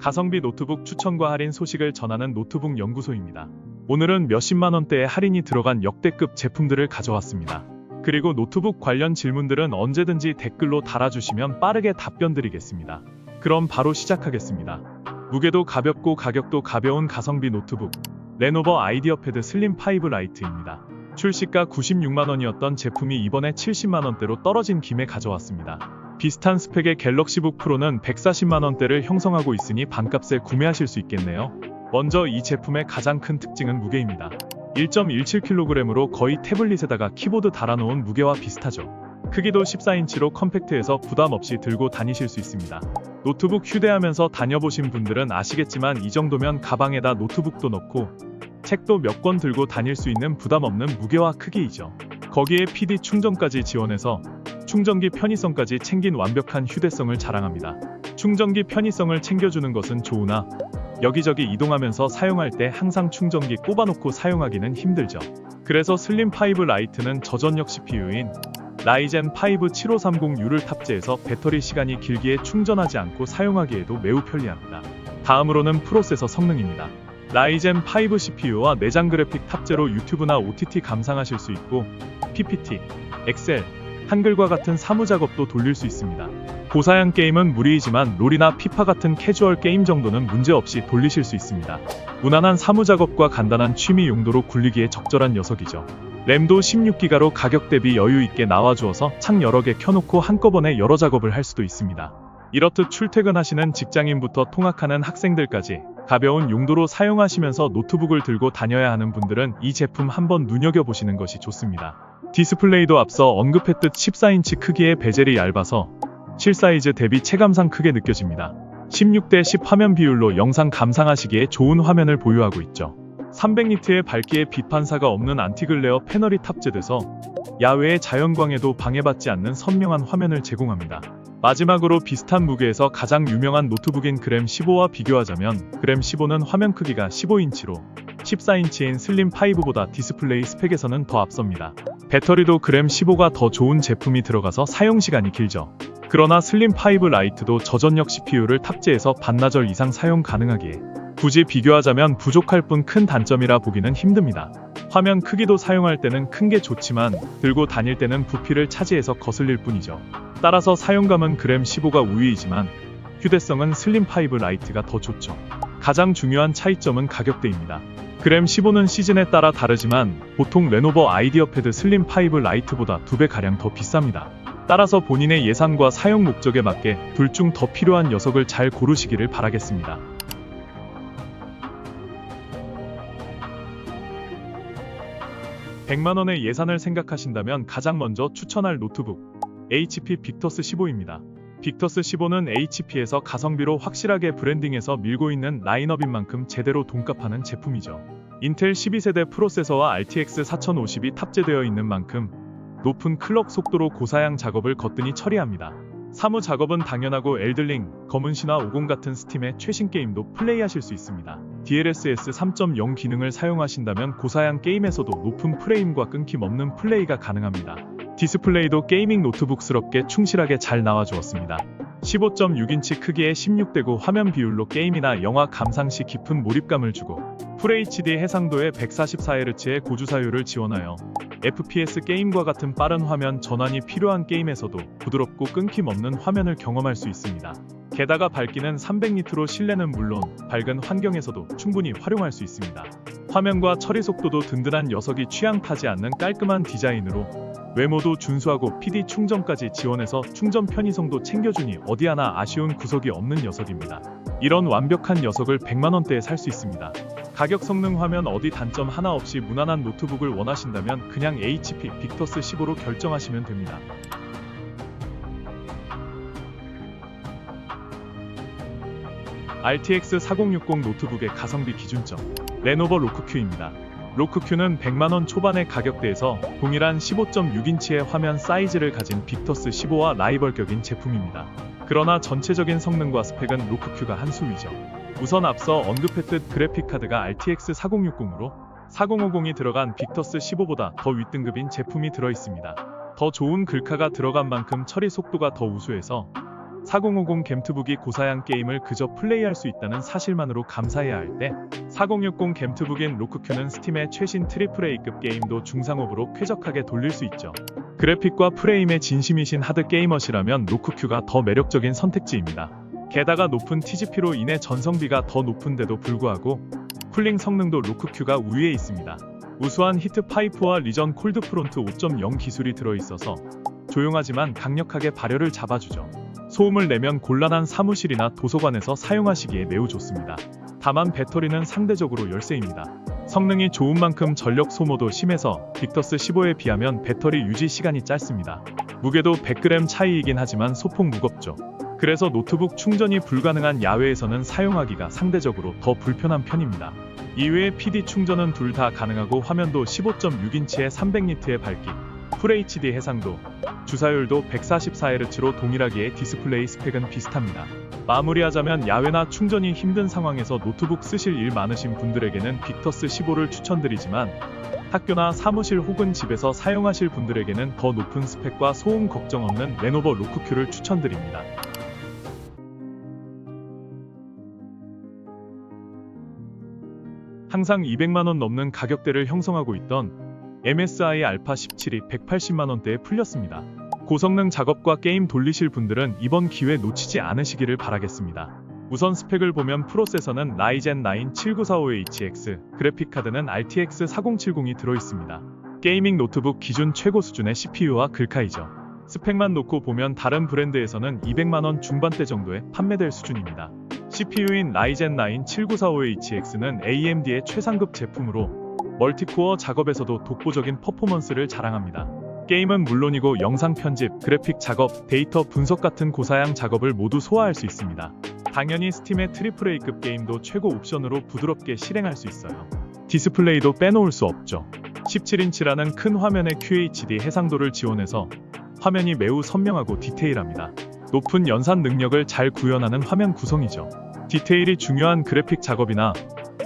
가성비 노트북 추천과 할인 소식을 전하는 노트북 연구소입니다. 오늘은 몇십만 원대의 할인이 들어간 역대급 제품들을 가져왔습니다. 그리고 노트북 관련 질문들은 언제든지 댓글로 달아주시면 빠르게 답변 드리겠습니다. 그럼 바로 시작하겠습니다. 무게도 가볍고 가격도 가벼운 가성비 노트북 레노버 아이디어패드 슬림 5 라이트입니다. 출시가 96만 원이었던 제품이 이번에 70만 원대로 떨어진 김에 가져왔습니다. 비슷한 스펙의 갤럭시북 프로는 140만 원대를 형성하고 있으니 반값에 구매하실 수 있겠네요. 먼저 이 제품의 가장 큰 특징은 무게입니다. 1.17kg으로 거의 태블릿에다가 키보드 달아놓은 무게와 비슷하죠. 크기도 14인치로 컴팩트해서 부담 없이 들고 다니실 수 있습니다. 노트북 휴대하면서 다녀보신 분들은 아시겠지만 이 정도면 가방에다 노트북도 넣고 책도 몇 권 들고 다닐 수 있는 부담 없는 무게와 크기이죠. 거기에 PD 충전까지 지원해서 충전기 편의성까지 챙긴 완벽한 휴대성을 자랑합니다. 충전기 편의성을 챙겨주는 것은 좋으나 여기저기 이동하면서 사용할 때 항상 충전기 꼽아놓고 사용하기는 힘들죠. 그래서 슬림 5 라이트는 저전력 CPU인 라이젠 5 7530U를 탑재해서 배터리 시간이 길기에 충전하지 않고 사용하기에도 매우 편리합니다. 다음으로는 프로세서 성능입니다. 라이젠 5 CPU와 내장 그래픽 탑재로 유튜브나 OTT 감상하실 수 있고 PPT, 엑셀, 한글과 같은 사무작업도 돌릴 수 있습니다. 고사양 게임은 무리이지만 롤이나 피파 같은 캐주얼 게임 정도는 문제없이 돌리실 수 있습니다. 무난한 사무작업과 간단한 취미 용도로 굴리기에 적절한 녀석이죠. 램도 16기가로 가격 대비 여유 있게 나와주어서 창 여러 개 켜놓고 한꺼번에 여러 작업을 할 수도 있습니다. 이렇듯 출퇴근하시는 직장인부터 통학하는 학생들까지 가벼운 용도로 사용하시면서 노트북을 들고 다녀야 하는 분들은 이 제품 한번 눈여겨보시는 것이 좋습니다. 디스플레이도 앞서 언급했듯 14인치 크기의 베젤이 얇아서 실사이즈 대비 체감상 크게 느껴집니다. 16:10 화면 비율로 영상 감상하시기에 좋은 화면을 보유하고 있죠. 300니트의 밝기에 비판사가 없는 안티글레어 패널이 탑재돼서 야외의 자연광에도 방해받지 않는 선명한 화면을 제공합니다. 마지막으로 비슷한 무게에서 가장 유명한 노트북인 그램 15와 비교하자면 그램 15는 화면 크기가 15인치로 14인치인 슬림 5보다 디스플레이 스펙에서는 더 앞섭니다. 배터리도 그램 15가 더 좋은 제품이 들어가서 사용시간이 길죠. 그러나 슬림 5 라이트도 저전력 CPU를 탑재해서 반나절 이상 사용 가능하기에 굳이 비교하자면 부족할 뿐 큰 단점이라 보기는 힘듭니다. 화면 크기도 사용할 때는 큰 게 좋지만 들고 다닐 때는 부피를 차지해서 거슬릴 뿐이죠. 따라서 사용감은 그램 15가 우위이지만 휴대성은 슬림 5 라이트가 더 좋죠. 가장 중요한 차이점은 가격대입니다. 그램 15는 시즌에 따라 다르지만 보통 레노버 아이디어패드 슬림 5 라이트보다 2배가량 더 비쌉니다. 따라서 본인의 예산과 사용 목적에 맞게 둘 중 더 필요한 녀석을 잘 고르시기를 바라겠습니다. (100만원의) 예산을 생각하신다면 가장 먼저 추천할 노트북 HP 빅터스 15입니다. 빅터스 15는 HP에서 가성비로 확실하게 브랜딩해서 밀고 있는 라인업인 만큼 제대로 돈값하는 제품이죠. 인텔 12세대 프로세서와 RTX 4050이 탑재되어 있는 만큼 높은 클럭 속도로 고사양 작업을 거뜬히 처리합니다. 사무 작업은 당연하고 엘들링, 검은신화 50 같은 스팀의 최신 게임도 플레이하실 수 있습니다. DLSS 3.0 기능을 사용하신다면 고사양 게임에서도 높은 프레임과 끊김없는 플레이가 가능합니다. 디스플레이도 게이밍 노트북스럽게 충실하게 잘 나와주었습니다. 15.6인치 크기의 16:9 화면 비율로 게임이나 영화 감상 시 깊은 몰입감을 주고 FHD 해상도의 144Hz의 고주사율을 지원하여 FPS 게임과 같은 빠른 화면 전환이 필요한 게임에서도 부드럽고 끊김없는 화면을 경험할 수 있습니다. 게다가 밝기는 300니트로 실내는 물론 밝은 환경에서도 충분히 활용할 수 있습니다. 화면과 처리 속도도 든든한 녀석이 취향 타지 않는 깔끔한 디자인으로 외모도 준수하고 PD 충전까지 지원해서 충전 편의성도 챙겨주니 어디 하나 아쉬운 구석이 없는 녀석입니다. 이런 완벽한 녀석을 100만원대에 살 수 있습니다. 가격 성능 화면 어디 단점 하나 없이 무난한 노트북을 원하신다면 그냥 HP 빅터스 15로 결정하시면 됩니다. RTX 4060 노트북의 가성비 기준점 레노버 로크큐입니다. 로크큐는 100만원 초반의 가격대에서 동일한 15.6인치의 화면 사이즈를 가진 빅터스 15와 라이벌격인 제품입니다. 그러나 전체적인 성능과 스펙은 로크큐가 한 수위죠. 우선 앞서 언급했듯 그래픽카드가 RTX 4060으로 4050이 들어간 빅터스 15보다 더 윗등급인 제품이 들어있습니다. 더 좋은 글카가 들어간 만큼 처리 속도가 더 우수해서 4050 겜투북이 고사양 게임을 그저 플레이할 수 있다는 사실만으로 감사해야 할 때, 4060 겜투북인 로크큐는 스팀의 최신 AAA급 게임도 중상업으로 쾌적하게 돌릴 수 있죠. 그래픽과 프레임에 진심이신 하드 게이머시라면 로크큐가 더 매력적인 선택지입니다. 게다가 높은 TGP로 인해 전성비가 더 높은데도 불구하고 쿨링 성능도 로크큐가 우위에 있습니다. 우수한 히트파이프와 리전 콜드프론트 5.0 기술이 들어있어서 조용하지만 강력하게 발열을 잡아주죠. 소음을 내면 곤란한 사무실이나 도서관에서 사용하시기에 매우 좋습니다. 다만 배터리는 상대적으로 열세입니다. 성능이 좋은 만큼 전력 소모도 심해서 빅터스 15에 비하면 배터리 유지 시간이 짧습니다. 무게도 100g 차이이긴 하지만 소폭 무겁죠. 그래서 노트북 충전이 불가능한 야외에서는 사용하기가 상대적으로 더 불편한 편입니다. 이외에 PD 충전은 둘 다 가능하고 화면도 15.6인치에 300니트의 밝기, FHD 해상도, 주사율도 144Hz로 동일하기에 디스플레이 스펙은 비슷합니다. 마무리하자면 야외나 충전이 힘든 상황에서 노트북 쓰실 일 많으신 분들에게는 빅터스 15를 추천드리지만 학교나 사무실 혹은 집에서 사용하실 분들에게는 더 높은 스펙과 소음 걱정 없는 레노버 로크큐를 추천드립니다. 항상 200만원 넘는 가격대를 형성하고 있던 MSI 알파 17이 180만원대에 풀렸습니다. 고성능 작업과 게임 돌리실 분들은 이번 기회 놓치지 않으시기를 바라겠습니다. 우선 스펙을 보면 프로세서는 라이젠 9 7945HX, 그래픽카드는 RTX 4070이 들어있습니다. 게이밍 노트북 기준 최고 수준의 CPU와 글카이죠. 스펙만 놓고 보면 다른 브랜드에서는 200만원 중반대 정도에 판매될 수준입니다. CPU인 라이젠 9 7945HX는 AMD의 최상급 제품으로 멀티코어 작업에서도 독보적인 퍼포먼스를 자랑합니다. 게임은 물론이고 영상 편집, 그래픽 작업, 데이터 분석 같은 고사양 작업을 모두 소화할 수 있습니다. 당연히 스팀의 AAA급 게임도 최고 옵션으로 부드럽게 실행할 수 있어요. 디스플레이도 빼놓을 수 없죠. 17인치라는 큰 화면의 QHD 해상도를 지원해서 화면이 매우 선명하고 디테일합니다. 높은 연산 능력을 잘 구현하는 화면 구성이죠. 디테일이 중요한 그래픽 작업이나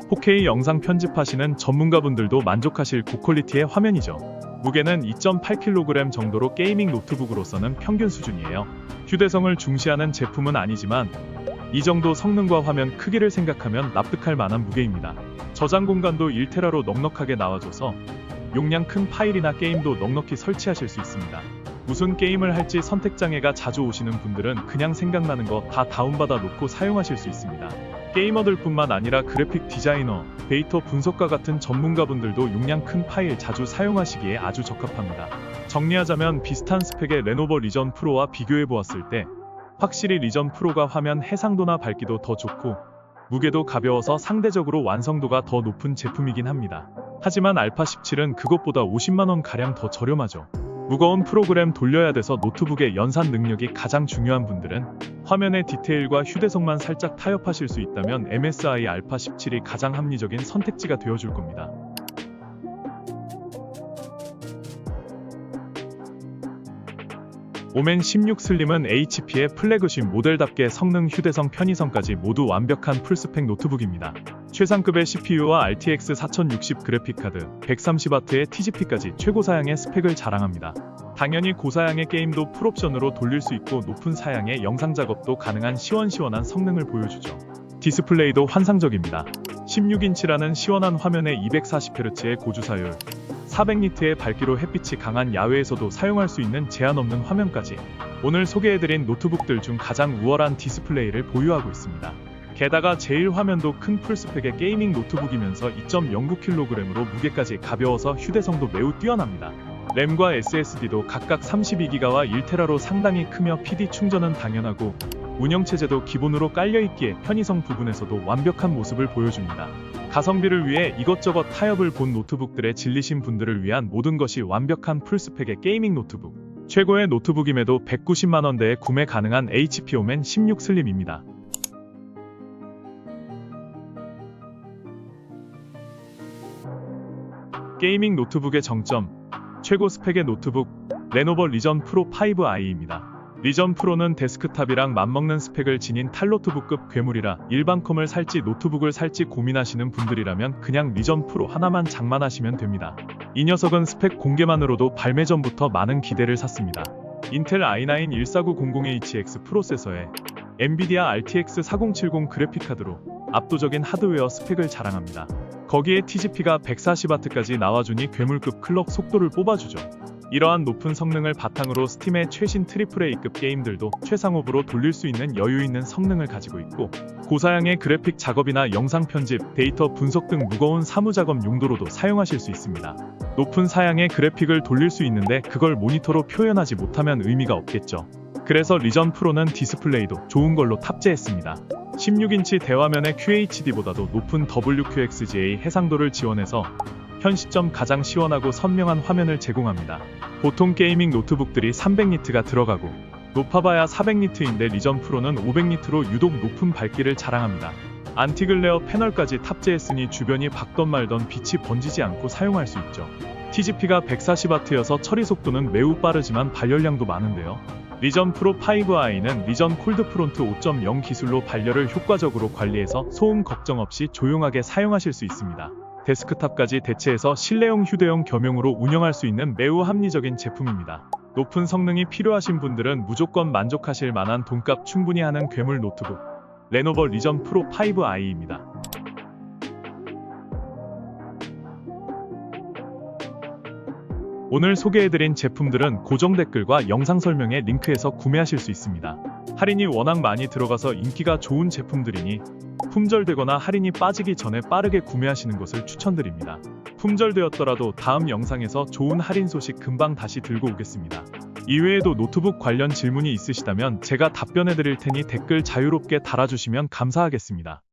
4K 영상 편집하시는 전문가분들도 만족하실 고퀄리티의 화면이죠. 무게는 2.8kg 정도로 게이밍 노트북으로서는 평균 수준이에요. 휴대성을 중시하는 제품은 아니지만 이 정도 성능과 화면 크기를 생각하면 납득할 만한 무게입니다. 저장 공간도 1TB로 넉넉하게 나와줘서 용량 큰 파일이나 게임도 넉넉히 설치하실 수 있습니다. 무슨 게임을 할지 선택장애가 자주 오시는 분들은 그냥 생각나는 거 다 다운받아 놓고 사용하실 수 있습니다. 게이머들 뿐만 아니라 그래픽 디자이너, 데이터 분석가 같은 전문가분들도 용량 큰 파일 자주 사용하시기에 아주 적합합니다. 정리하자면 비슷한 스펙의 레노버 리전 프로와 비교해 보았을 때 확실히 리전 프로가 화면 해상도나 밝기도 더 좋고 무게도 가벼워서 상대적으로 완성도가 더 높은 제품이긴 합니다. 하지만 알파 17은 그것보다 50만원 가량 더 저렴하죠. 무거운 프로그램 돌려야 돼서 노트북의 연산 능력이 가장 중요한 분들은 화면의 디테일과 휴대성만 살짝 타협하실 수 있다면 MSI 알파 17이 가장 합리적인 선택지가 되어줄 겁니다. 오멘 16 슬림은 HP의 플래그십 모델답게 성능, 휴대성, 편의성까지 모두 완벽한 풀스펙 노트북입니다. 최상급의 CPU와 RTX 4060 그래픽카드, 130W의 TGP까지 최고 사양의 스펙을 자랑합니다. 당연히 고사양의 게임도 풀옵션으로 돌릴 수 있고 높은 사양의 영상 작업도 가능한 시원시원한 성능을 보여주죠. 디스플레이도 환상적입니다. 16인치라는 시원한 화면에 240Hz의 고주사율, 400니트의 밝기로 햇빛이 강한 야외에서도 사용할 수 있는 제한 없는 화면까지 오늘 소개해드린 노트북들 중 가장 우월한 디스플레이를 보유하고 있습니다. 게다가 제일 화면도 큰 풀스펙의 게이밍 노트북이면서 2.09kg으로 무게까지 가벼워서 휴대성도 매우 뛰어납니다. 램과 SSD도 각각 32GB와 1TB로 상당히 크며 PD 충전은 당연하고 운영체제도 기본으로 깔려있기에 편의성 부분에서도 완벽한 모습을 보여줍니다. 가성비를 위해 이것저것 타협을 본 노트북들에 질리신 분들을 위한 모든 것이 완벽한 풀스펙의 게이밍 노트북. 최고의 노트북임에도 190만원대에 구매 가능한 HP 오멘 16 슬림입니다. 게이밍 노트북의 정점, 최고 스펙의 노트북, 레노버 리전 프로 5i입니다. 리전 프로는 데스크탑이랑 맞먹는 스펙을 지닌 탈노트북급 괴물이라 일반 컴을 살지 노트북을 살지 고민하시는 분들이라면 그냥 리전 프로 하나만 장만하시면 됩니다. 이 녀석은 스펙 공개만으로도 발매 전부터 많은 기대를 샀습니다. 인텔 i9-14900HX 프로세서에 엔비디아 RTX 4070 그래픽카드로 압도적인 하드웨어 스펙을 자랑합니다. 거기에 TGP가 140W까지 나와주니 괴물급 클럭 속도를 뽑아주죠. 이러한 높은 성능을 바탕으로 스팀의 최신 AAA급 게임들도 최상업으로 돌릴 수 있는 여유 있는 성능을 가지고 있고, 고사양의 그래픽 작업이나 영상 편집, 데이터 분석 등 무거운 사무 작업 용도로도 사용하실 수 있습니다. 높은 사양의 그래픽을 돌릴 수 있는데 그걸 모니터로 표현하지 못하면 의미가 없겠죠. 그래서 리전 프로는 디스플레이도 좋은 걸로 탑재했습니다. 16인치 대화면의 QHD보다도 높은 WQXGA 해상도를 지원해서 현 시점 가장 시원하고 선명한 화면을 제공합니다. 보통 게이밍 노트북들이 300니트가 들어가고 높아봐야 400니트인데 리전 프로는 500니트로 유독 높은 밝기를 자랑합니다. 안티글레어 패널까지 탑재했으니 주변이 밝던 말던 빛이 번지지 않고 사용할 수 있죠. TGP가 140W여서 처리 속도는 매우 빠르지만 발열량도 많은데요. 리전 프로 5i는 리전 콜드 프론트 5.0 기술로 발열을 효과적으로 관리해서 소음 걱정 없이 조용하게 사용하실 수 있습니다. 데스크탑까지 대체해서 실내용 휴대용 겸용으로 운영할 수 있는 매우 합리적인 제품입니다. 높은 성능이 필요하신 분들은 무조건 만족하실 만한 돈값 충분히 하는 괴물 노트북 레노버 리전 프로 5i입니다. 오늘 소개해드린 제품들은 고정 댓글과 영상 설명에 링크해서 구매하실 수 있습니다. 할인이 워낙 많이 들어가서 인기가 좋은 제품들이니 품절되거나 할인이 빠지기 전에 빠르게 구매하시는 것을 추천드립니다. 품절되었더라도 다음 영상에서 좋은 할인 소식 금방 다시 들고 오겠습니다. 이외에도 노트북 관련 질문이 있으시다면 제가 답변해드릴 테니 댓글 자유롭게 달아주시면 감사하겠습니다.